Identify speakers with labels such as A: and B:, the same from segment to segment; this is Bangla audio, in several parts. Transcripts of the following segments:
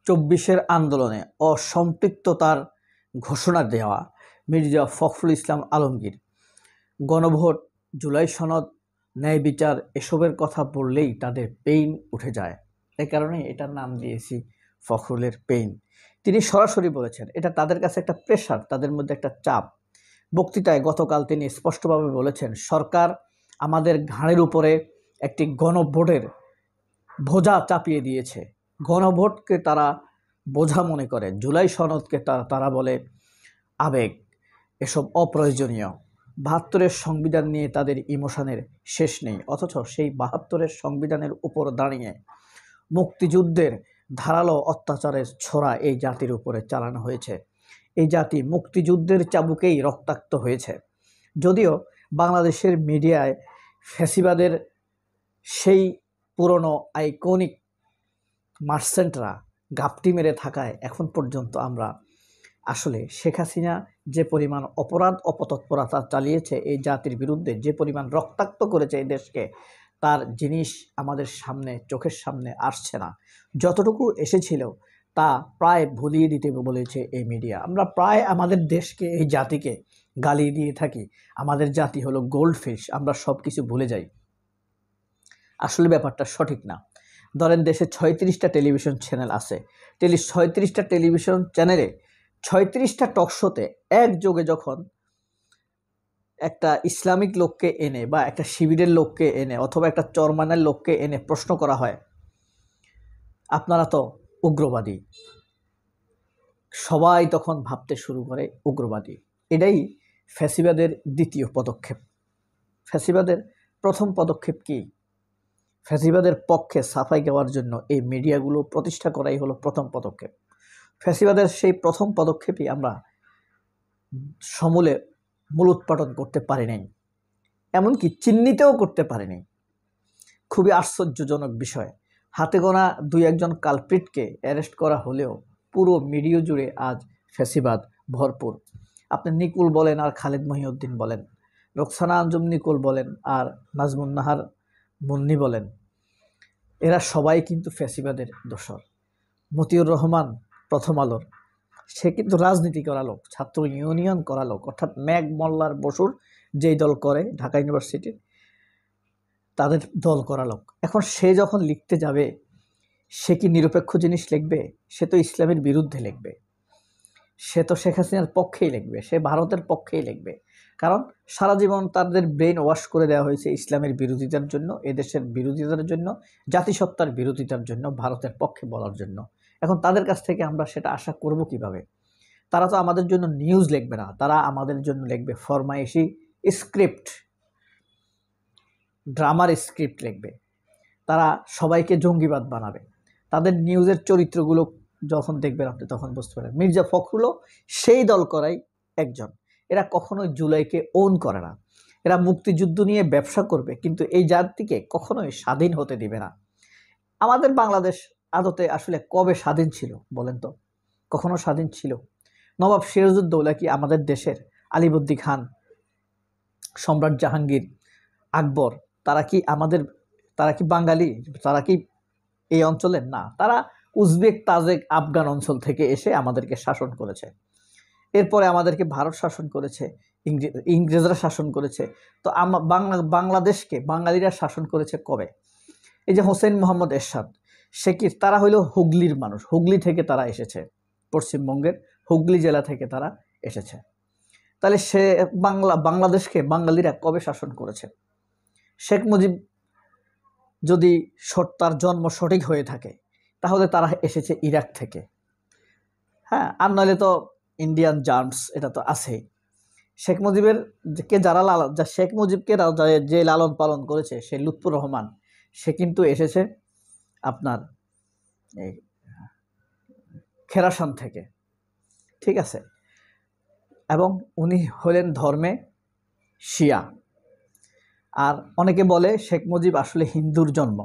A: চব্বিশের আন্দোলনে অসম্পৃক্ততার ঘোষণা দেওয়া মির্জা ফখরুল ইসলাম আলমগীর, গণভোট, জুলাই সনদ, ন্যায় বিচার এসবের কথা বললেই তাদের পেইন উঠে যায়। এই কারণে এটার নাম দিয়েছি ফখরুলের পেইন। তিনি সরাসরি বলেছেন, এটা তাদের কাছে একটা প্রেশার, তাদের মধ্যে একটা চাপ। বক্তৃতায় গতকাল তিনি স্পষ্টভাবে বলেছেন, সরকার আমাদের ঘাড়ের উপরে একটি গণভোটের বোঝা চাপিয়ে দিয়েছে। গণভোটকে তারা বোঝা মনে করে, জুলাই সনদকে তারা বলে আবেগ, এসব অপ্রয়োজনীয়। ৭২-এর সংবিধান নিয়ে তাদের ইমোশনের শেষ নেই, অথচ সেই ৭২-এর সংবিধানের উপর দাঁড়িয়ে মুক্তিযুদ্ধের ধারালো অত্যাচারের ছোরা এই জাতির উপরে চালানো হয়েছে। এই জাতি মুক্তিযুদ্ধের চাবুকেই রক্তাক্ত হয়েছে। যদিও বাংলাদেশের মিডিয়ায় ফ্যাসিবাদের সেই পুরনো আইকনিক মার্সেন্টরা গাপটি মেরে থাকায় এখন পর্যন্ত আমরা আসলে শেখ হাসিনা যে পরিমাণ অপরাধ অপতৎপরতা চালিয়েছে এই জাতির বিরুদ্ধে, যে পরিমাণ রক্তাক্ত করেছে এই দেশকে, তার জিনিস আমাদের সামনে, চোখের সামনে আসছে না। যতটুকু এসেছিল তা প্রায় ভুলিয়ে দিতে বলেছে এই মিডিয়া। আমরা প্রায় আমাদের দেশকে, এই জাতিকে গালিয়ে দিয়ে থাকি, আমাদের জাতি হলো গোল্ডফিশ, আমরা সব কিছু ভুলে যাই। আসলে ব্যাপারটা সঠিক না। ধরেন দেশে ৩৬টা টেলিভিশন চ্যানেল আছে, ৩৬টা টেলিভিশন চ্যানেলে ৩৬টা টকশোতে একযোগে যখন একটা ইসলামিক লোককে এনে বা একটা শিবিরের লোককে এনে অথবা একটা চরমানের লোককে এনে প্রশ্ন করা হয়, আপনারা তো উগ্রবাদী, সবাই তখন ভাবতে শুরু করে উগ্রবাদী। এটাই ফ্যাসিবাদের দ্বিতীয় পদক্ষেপ। ফ্যাসিবাদের প্রথম পদক্ষেপ কি? ফ্যাসিবাদের পক্ষে সাফাই গাওয়ার জন্য এই মিডিয়াগুলো প্রতিষ্ঠা করাই হলো প্রথম পদক্ষেপ। ফ্যাসিবাদের সেই প্রথম পদক্ষেপই আমরা সমূলে মূলোৎপাটন করতে পারি নাই, এমনকি চিহ্নিতও করতে পারি নাই। খুবই আশ্চর্যজনক বিষয়, হাতে গোনা ২-১ কালপ্রিটকে অ্যারেস্ট করা হলেও পুরো মিডিয়া জুড়ে আজ ফ্যাসিবাদ ভরপুর। আপনি নিকুল বলেন আর খালেদ মহিউদ্দিন বলেন, রোকসানা আঞ্জুম নিকুল বলেন আর নাজমুন নাহার মুন্নি বলেন, এরা সবাই কিন্তু ফ্যাসিবাদের দোসর। মতিউর রহমান প্রথম আলোর, সে কিন্তু রাজনীতি করা লোক, ছাত্র ইউনিয়ন করা লোক, অর্থাৎ ম্যাগ মোল্লার বসুর যেই দল করে ঢাকা ইউনিভার্সিটির, তাদের দল করা লোক। এখন সে যখন লিখতে যাবে, সে কি নিরপেক্ষ জিনিস লিখবে? সে তো ইসলামের বিরুদ্ধে লিখবে, সে তো শেখ হাসিনার পক্ষেই লিখবে, সে ভারতের পক্ষেই লিখবে। কারণ সারা জীবন তাদের ব্রেন ওয়াশ করে দেওয়া হয়েছে ইসলামের বিরোধিতার জন্য, এদেশের বিরোধিতার জন্য, জাতিসত্তার বিরোধিতার জন্য, ভারতের পক্ষে বলার জন্য। এখন তাদের কাছ থেকে আমরা সেটা আশা করব কিভাবে? তারা তো আমাদের জন্য নিউজ লিখবে না, তারা আমাদের জন্য লিখবে ফরমাইশি স্ক্রিপ্ট, ড্রামার স্ক্রিপ্ট লিখবে। তারা সবাইকে জঙ্গিবাদ বানাবে। তাদের নিউজের চরিত্রগুলো যখন দেখবেন আপনি তখন বুঝতে পারেন মির্জা ফখরুলও সেই দল করাই একজন। এরা কখনোই জুলাইকে ওন করে না, এরা মুক্তিযুদ্ধ নিয়ে ব্যবসা করবে, কিন্তু এই জাতিকে কখনোই স্বাধীন হতে দিবে না। আমাদের বাংলাদেশ আদতে আসলে কবে স্বাধীন ছিল বলেন তো? কখনো স্বাধীন ছিল? নবাব সিরাজউদ্দৌলা কি আমাদের দেশের? আলিবর্দী খান, সম্রাট জাহাঙ্গীর, আকবর, তারা কি বাঙালি? তারা কি এই অঞ্চলের? না, তারা উজবেক, তাজেক, আফগান অঞ্চল থেকে এসে আমাদেরকে শাসন করেছে। এরপরে আমাদেরকে ভারত শাসন করেছে, ইংরেজরা শাসন করেছে। তো বাংলাদেশকে বাঙালিরা শাসন করেছে কবে? এই যে হোসেন মোহাম্মদ এরশাদ, সে কি, তারা হইল হুগলির মানুষ, হুগলি থেকে তারা এসেছে, পশ্চিমবঙ্গের হুগলি জেলা থেকে তারা এসেছে। তাহলে সে বাংলাদেশকে বাঙালিরা কবে শাসন করেছে? শেখ মুজিব যদি তার জন্ম সঠিক হয়ে থাকে, তাহলে তারা এসেছে ইরাক থেকে। হ্যাঁ, আর নইলে তো ইন্ডিয়ান জার্মস, এটা তো আছেই। শেখ মুজিবের শেখ মুজিবকে যে লালন পালন করেছে, সে লুৎফুর রহমান, সে কিন্তু এসেছে আপনার এই খেরাসান থেকে, ঠিক আছে? এবং উনি হলেন ধর্মে শিয়া। আর অনেকে বলে শেখ মুজিব আসলে হিন্দুর জন্ম,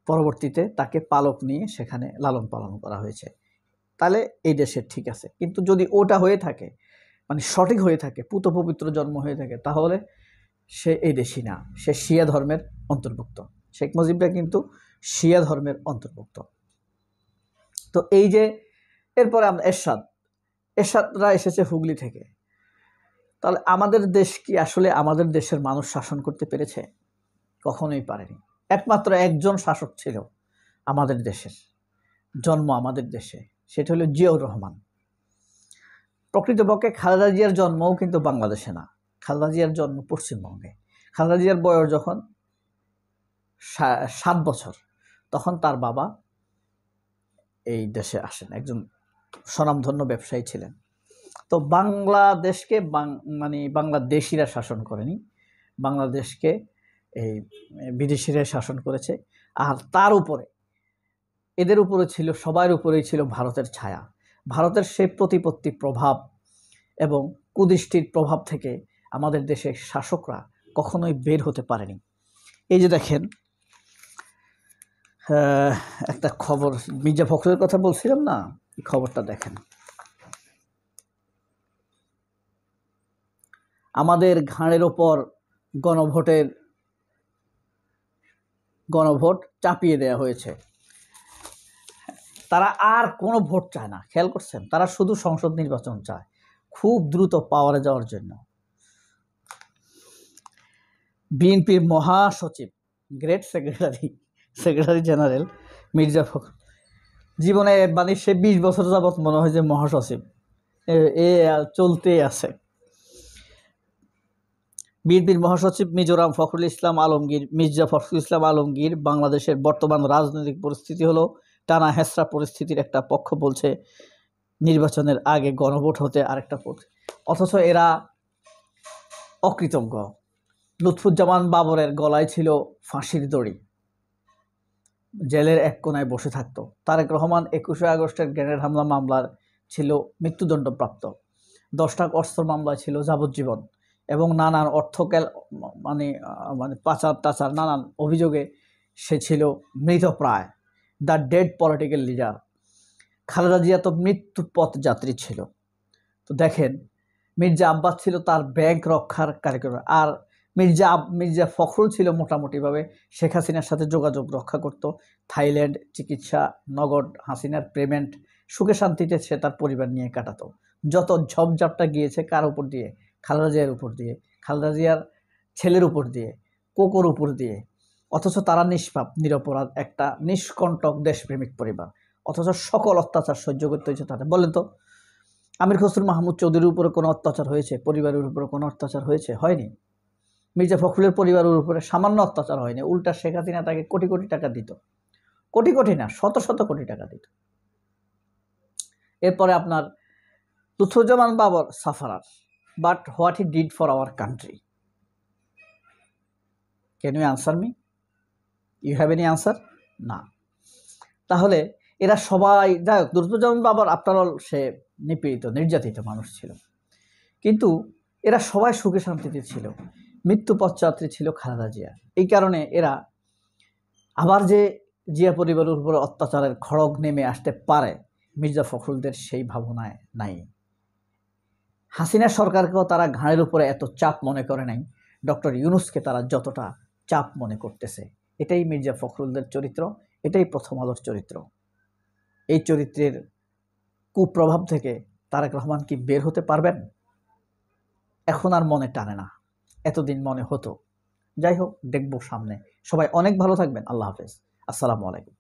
A: পরবর্তীতে তাকে পালক নিয়ে সেখানে লালন পালন করা হয়েছে। তাহলে এই দেশের ঠিক আছে, কিন্তু যদি ওটা হয়ে থাকে, মানে সঠিক হয়ে থাকে, পুত পবিত্র জন্ম হয়ে থাকে, তাহলে সে এই দেশি না, সে শিয়া ধর্মের অন্তর্ভুক্ত। শেখ মুজিবটা কিন্তু শিয়া ধর্মের অন্তর্ভুক্ত। তো তো এই যে এরপরে আমরা এরশাদরা এসেছে হুগলি থেকে। তাহলে আমাদের দেশ কি আসলে আমাদের দেশের মানুষ শাসন করতে পেরেছে? কখনোই পারেনি। একমাত্র একজন শাসক ছিল আমাদের দেশের, জন্ম আমাদের দেশে, সেটা হলো জিয়াউর রহমান। প্রকৃতপক্ষে খালেদা জিয়ার জন্মও কিন্তু বাংলাদেশে না, খালেদা জিয়ার জন্ম পশ্চিমবঙ্গে। খালেদা জিয়ার বয়স যখন 7 বছর, তখন তার বাবা এই দেশে আসেন, একজন স্বনামধন্য ব্যবসায়ী ছিলেন। তো বাংলাদেশকে মানে বাংলাদেশিরা শাসন করেনি, বাংলাদেশকে এই বিদেশিরা শাসন করেছে। আর তার উপরে এদের উপরে ছিল, সবার উপরেই ছিল ভারতের ছায়া। ভারতের সেই প্রতিপত্তি প্রভাব এবং কুদৃষ্টির প্রভাব থেকে আমাদের দেশের শাসকরা কখনোই বের হতে পারেনি। এই যে দেখেন একটা খবর, মির্জা ফখরুলের কথা বলছিলাম না, এই খবরটা দেখেন। আমাদের ঘাড়ের ওপর গণভোট চাপিয়ে দেওয়া হয়েছে। তারা আর কোনো ভোট চায় না, খেয়াল করছেন? তারা শুধু সংসদ নির্বাচন চায়, খুব দ্রুত পাওয়ারে যাওয়ার জন্য। বিএনপির মহাসচিব, great secretary general Mirza Fakhrul জীবনে মানে সে 20 বছর যাবৎ মনে হয় যে মহাসচিব, এ চলতে আছে। বিএনপির মহাসচিব মির্জা ফখরুল ইসলাম আলমগীর বাংলাদেশের বর্তমান রাজনৈতিক পরিস্থিতি হলো টানা হেঁচড়া পরিস্থিতির একটা পক্ষ বলছে নির্বাচনের আগে গণভোট হতে আরেকটা পক্ষ, অথচ এরা অকৃতজ্ঞ। লুৎফুজ্জামান বাবরের গলায় ছিল ফাঁসির দড়ি, জেলের এক কোনায় বসে থাকতো। তারেক রহমান 21শে আগস্টের গ্রেনেড হামলা মামলার ছিল মৃত্যুদণ্ডপ্রাপ্ত, 10টা অস্ত্র মামলায় ছিল যাবজ্জীবন এবং নানান মানে পাচার টাচার নানান অভিযোগে সে ছিল মৃতপ্রায়, the dead political leader. Khaleda Zia তো মৃত্যু পথযাত্রী ছিল। তো দেখেন, মির্জা আব্বাস ছিল তার ব্যাংক রক্ষার কারিগর, আর মির্জা ফখরুল ছিল মোটামুটিভাবে শেখ হাসিনার সাথে যোগাযোগ রক্ষা করত। থাইল্যান্ড চিকিৎসা, নগদ হাসিনার পেমেন্ট, সুখে শান্তিতে সে তার পরিবার নিয়ে কাটাতো। যত ঝপঝাপটা গিয়েছে কার উপর দিয়ে? খালেদা জিয়ার উপর দিয়ে, খালেদা জিয়ার ছেলের উপর দিয়ে, কোকোর উপর দিয়ে। অথচ তারা নিষ্পাপ, নিরপরাধ, একটা নিষ্কণ্টক দেশপ্রেমিক পরিবার, অথচ সকল অত্যাচার সহ্য করতে হয়েছে তাদের। বলেন তো, আমির খসরু মাহমুদ চৌধুরীর উপরে কোনো অত্যাচার হয়েছে? পরিবারের উপরে কোনো অত্যাচার হয়েছে? হয়নি। মির্জা ফখরুলের পরিবারের উপরে সামান্য অত্যাচার হয়নি, উল্টা শেখ হাসিনা তাকে কোটি কোটি টাকা দিত, কোটি কোটি না, শত শত কোটি টাকা দিত। এরপরে আপনার Lutfuzzaman Babar sufferer, but what he did for our country, can you answer me? You have any answer? না। তাহলে এরা সবাই, যাই হোক, লুৎফুজ্জামান বাবর আফটার অল সে নিপীড়িত নির্যাতিত মানুষ ছিল, কিন্তু এরা সবাই সুখে শান্তিতে ছিল। মৃত্যু পথযাত্রী ছিল খালেদা জিয়া। এই কারণে এরা আবার যে জিয়া পরিবারের উপরে অত্যাচারের খড়গ নেমে আসতে পারে, মির্জা ফখরুলদের সেই ভাবনায় নাই। হাসিনা সরকারকেও তারা ঘাড়ের উপরে এত চাপ মনে করে নাই, ডক্টর ইউনূসকে তারা যতটা চাপ মনে করতেছে। এটাই মির্জা ফখরুলদের চরিত্র, এটাই প্রথম আলোর চরিত্র। এই চরিত্রের কুপ্রভাব থেকে তারেক রহমান কি বের হতে পারবেন? এখন আর মনে টানে না, এতদিন মনে হতো। যাই হোক, দেখবো সামনে। সবাই অনেক ভালো থাকবেন। আল্লাহ হাফেজ, আসসালামু আলাইকুম।